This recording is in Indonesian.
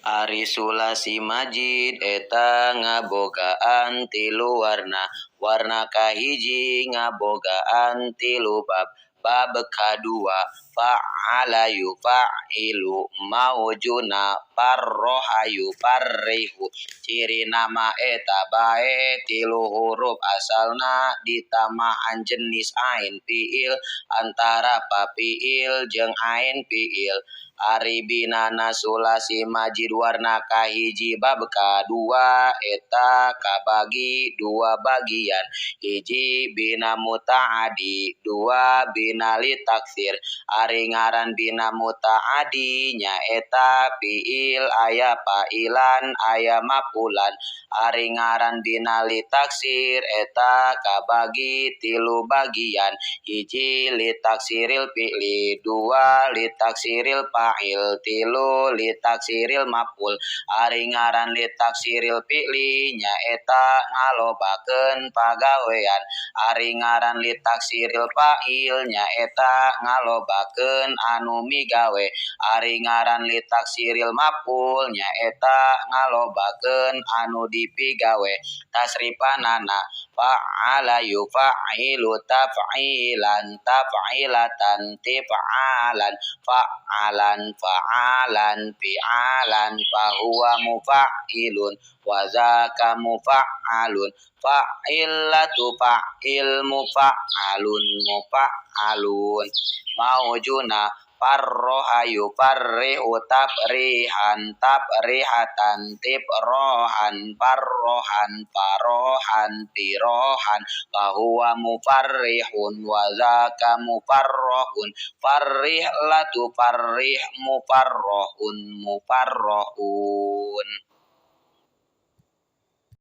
Ari sulasi majid eta ngabogaan tilu warna. Warna kahiji ngabogaan tilu bab. Bab kadua fa'ala yufa'ilu maujuna parrohayu parrihu. Ciri nama eta bae tilu huruf asalna ditamahan jenis ain fiil antara papiil jeung ain fiil. Ari binana sulasi majid warna kahiji bab kadua eta kabagi dua bagian. Hiji bina muta'adi, dua bina li taksir. Ari ngaran bina muta'adi nyaeta fiil aya pailan aya mapulan. Ari ngaran bina li taksir eta kabagi tilu bagian. Hiji li taksiril fi'li, dua li taksiril fa'il, tilu li taksiril maf'ul. Ari ngaran li taksiril fi'li nyaeta ngalobakeun pagawean. Ari ngaran li taksiril fa'il nyaeta ngalobakeun anu migawe. Ari ngaran li taksiril maf'ul nyaeta ngalobakeun anu dipigawe. Tasrifanana fa'ala yufa'ilu taf'ilan taf'ilatan tif'alan fa'alan fa'alan fi'alan fahuwa mufa'ilun wa zaka mufa'alun fa'ilatu fa'il mufa'alun mufa'alun maujuna parrohayu parrihu taprihan taprihatan tiprohan parrohan parohan pirohan fahuwa mufarrihun wa zaka mufarrohun farrihlatu farrih mufarrohun mufarrohun.